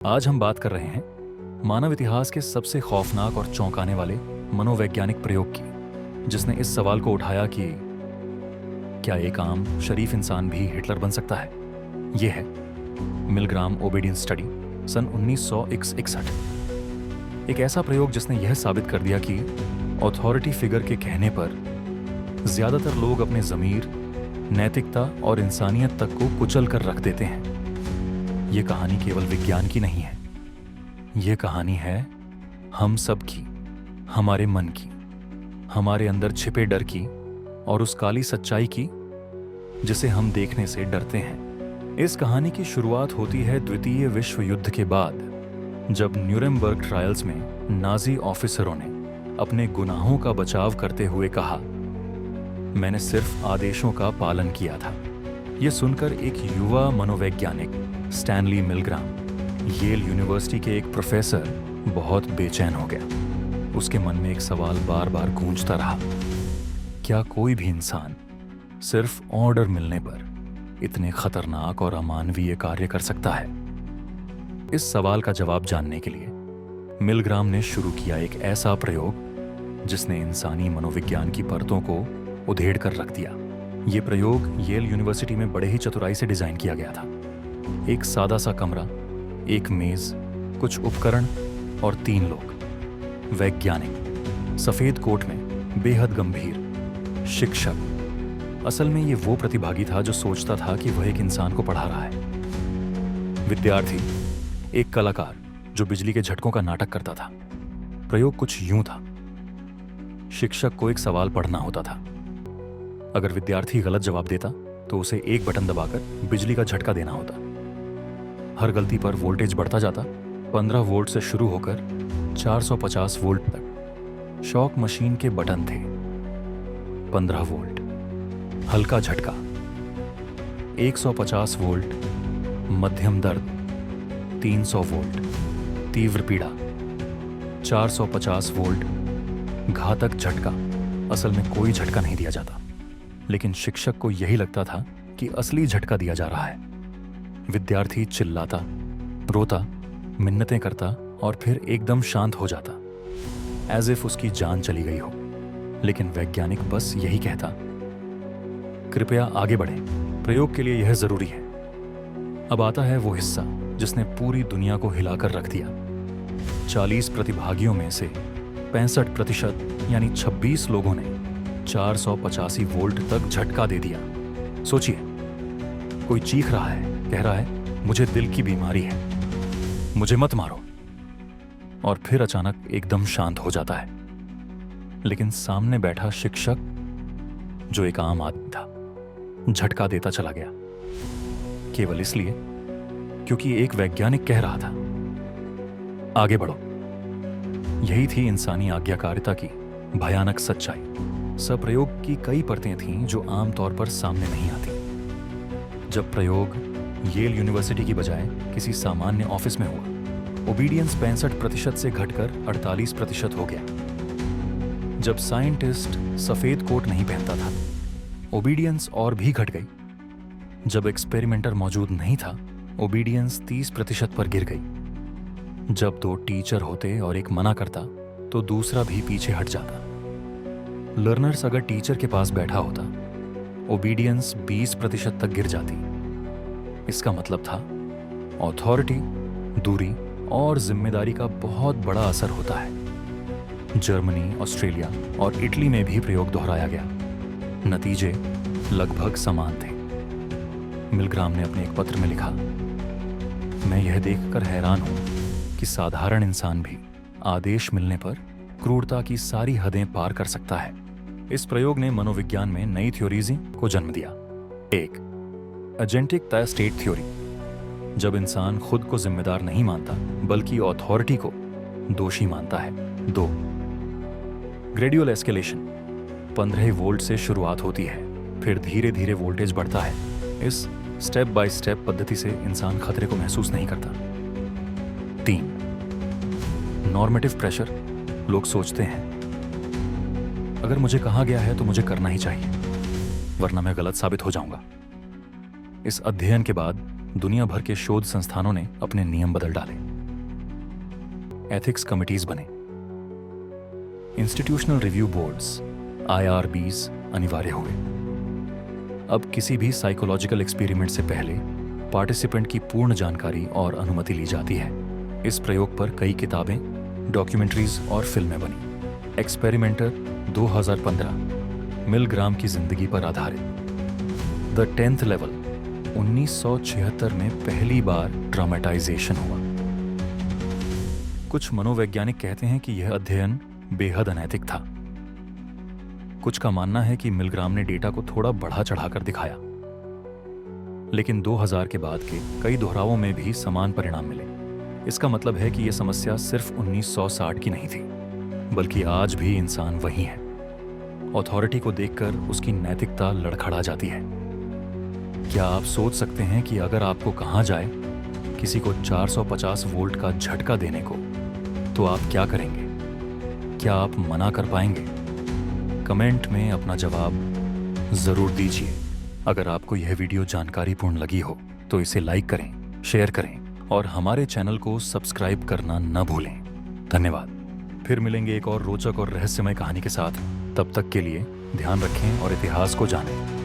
आज हम बात कर रहे हैं मानव इतिहास के सबसे खौफनाक और चौंकाने वाले मनोवैज्ञानिक प्रयोग की, जिसने इस सवाल को उठाया कि क्या एक आम शरीफ इंसान भी हिटलर बन सकता है। यह है मिलग्राम ओबीडियंस स्टडी सन 1961। एक ऐसा प्रयोग जिसने यह साबित कर दिया कि अथॉरिटी फिगर के कहने पर ज्यादातर लोग अपने ज़मीर, नैतिकता और इंसानियत तक को कुचल कर रख देते हैं। ये कहानी केवल विज्ञान की नहीं है, ये कहानी है हम सब की, हमारे मन की, हमारे अंदर छिपे डर की और उस काली सच्चाई की जिसे हम देखने से डरते हैं। इस कहानी की शुरुआत होती है द्वितीय विश्व युद्ध के बाद, जब न्यूरेमबर्ग ट्रायल्स में नाजी ऑफिसरों ने अपने गुनाहों का बचाव करते हुए कहा, मैंने सिर्फ आदेशों का पालन किया था। यह सुनकर एक युवा मनोवैज्ञानिक स्टैनली मिलग्राम, येल यूनिवर्सिटी के एक प्रोफेसर, बहुत बेचैन हो गया। उसके मन में एक सवाल बार बार गूंजता रहा, क्या कोई भी इंसान सिर्फ ऑर्डर मिलने पर इतने खतरनाक और अमानवीय कार्य कर सकता है? इस सवाल का जवाब जानने के लिए मिलग्राम ने शुरू किया एक ऐसा प्रयोग जिसने इंसानी मनोविज्ञान की परतों को उधेड़ कर रख दिया। यह प्रयोग येल यूनिवर्सिटी में बड़े ही चतुराई से डिजाइन किया गया था। एक सादा सा कमरा, एक मेज, कुछ उपकरण और 3 लोग। वैज्ञानिक, सफेद कोट में, बेहद गंभीर। शिक्षक, असल में ये वो प्रतिभागी था जो सोचता था कि वह एक इंसान को पढ़ा रहा है। विद्यार्थी, एक कलाकार जो बिजली के झटकों का नाटक करता था। प्रयोग कुछ यूं था। शिक्षक को एक सवाल पढ़ना होता था। अगर विद्यार्थी गलत जवाब देता तो उसे एक बटन दबाकर बिजली का झटका देना होता। हर गलती पर वोल्टेज बढ़ता जाता, 15 वोल्ट से शुरू होकर 450 वोल्ट तक। शॉक मशीन के बटन थे। 15 वोल्ट हल्का झटका, 150 वोल्ट मध्यम दर्द, 300 वोल्ट तीव्र पीड़ा, 450 वोल्ट घातक झटका। असल में कोई झटका नहीं दिया जाता, लेकिन शिक्षक को यही लगता था कि असली झटका दिया जा रहा है। विद्यार्थी चिल्लाता, रोता, मिन्नतें करता और फिर एकदम शांत हो जाता, एज इफ उसकी जान चली गई हो। लेकिन वैज्ञानिक बस यही कहता, कृपया आगे बढ़ें, प्रयोग के लिए यह जरूरी है। अब आता है वो हिस्सा जिसने पूरी दुनिया को हिलाकर रख दिया। 40 प्रतिभागियों में से 65% यानी 26 लोगों ने 485 वोल्ट तक झटका दे दिया। सोचिए, कोई चीख रहा है, कह रहा है, मुझे दिल की बीमारी है, मुझे मत मारो, और फिर अचानक एकदम शांत हो जाता है। लेकिन सामने बैठा शिक्षक, जो एक आम आदमी था, झटका देता चला गया, केवल इसलिए क्योंकि एक वैज्ञानिक कह रहा था, आगे बढ़ो। यही थी इंसानी आज्ञाकारिता की भयानक सच्चाई। प्रयोग की कई परतें थीं जो आमतौर पर सामने नहीं आती। जब प्रयोग येल यूनिवर्सिटी की बजाय किसी सामान्य ऑफिस में हुआ, ओबीडियंस 65% से घटकर 48% हो गया। जब साइंटिस्ट सफेद कोट नहीं पहनता था, ओबीडियंस और भी घट गई। जब एक्सपेरिमेंटर मौजूद नहीं था, ओबीडियंस 30% पर गिर गई। जब 2 टीचर होते और एक मना करता तो दूसरा भी पीछे हट जाता। लर्नर्स अगर टीचर के पास बैठा होता, ओबीडियंस 20% तक गिर जाती। इसका मतलब था अथॉरिटी, दूरी और जिम्मेदारी का बहुत बड़ा असर होता है। जर्मनी, ऑस्ट्रेलिया और इटली में भी प्रयोग दोहराया गया। नतीजे लगभग समान थे। मिलग्राम ने अपने एक पत्र में लिखा, मैं यह देखकर हैरान हूं कि साधारण इंसान भी आदेश मिलने पर क्रूरता की सारी हदें पार कर सकता है। इस प्रयोग ने मनोविज्ञान में नई थ्योरीज को जन्म दिया। 1. एजेंटिक तय स्टेट थ्योरी, जब इंसान खुद को जिम्मेदार नहीं मानता बल्कि अथॉरिटी को दोषी मानता है। 2. ग्रेजुअल एस्केलेशन, 15 वोल्ट से शुरुआत होती है, फिर धीरे धीरे वोल्टेज बढ़ता है। इस स्टेप बाय स्टेप पद्धति से इंसान खतरे को महसूस नहीं करता। 3. नॉर्मेटिव प्रेशर, लोग सोचते हैं, अगर मुझे कहा गया है तो मुझे करना ही चाहिए, वरना मैं गलत साबित हो जाऊंगा। इस अध्ययन के बाद दुनिया भर के शोध संस्थानों ने अपने नियम बदल डाले। एथिक्स कमिटीज बने। इंस्टीट्यूशनल रिव्यू बोर्ड्स IRBs अनिवार्य हुए। अब किसी भी साइकोलॉजिकल एक्सपेरिमेंट से पहले पार्टिसिपेंट की पूर्ण जानकारी और अनुमति ली जाती है। इस प्रयोग पर कई किताबें, डॉक्यूमेंट्रीज और फिल्में बनी। एक्सपेरिमेंटर 2015 मिलग्राम की जिंदगी पर आधारित। द 10th लेवल 1976 में पहली बार ड्रामेटाइजेशन हुआ। कुछ मनोवैज्ञानिक कहते हैं कि यह अध्ययन बेहद अनैतिक था। कुछ का मानना है कि मिलग्राम ने डेटा को थोड़ा बढ़ा चढ़ाकर दिखाया, लेकिन 2000 के बाद के कई दोहरावों में भी समान परिणाम मिले। इसका मतलब है कि यह समस्या सिर्फ 1960 की नहीं थी, बल्कि आज भी इंसान वही है। अथॉरिटी को देखकर उसकी नैतिकता लड़खड़ा जाती है। क्या आप सोच सकते हैं कि अगर आपको कहा जाए किसी को 450 वोल्ट का झटका देने को, तो आप क्या करेंगे? क्या आप मना कर पाएंगे? कमेंट में अपना जवाब जरूर दीजिए। अगर आपको यह वीडियो जानकारीपूर्ण लगी हो तो इसे लाइक करें, शेयर करें और हमारे चैनल को सब्सक्राइब करना न भूलें। धन्यवाद। फिर मिलेंगे एक और रोचक और रहस्यमय कहानी के साथ। तब तक के लिए ध्यान रखें और इतिहास को जानें।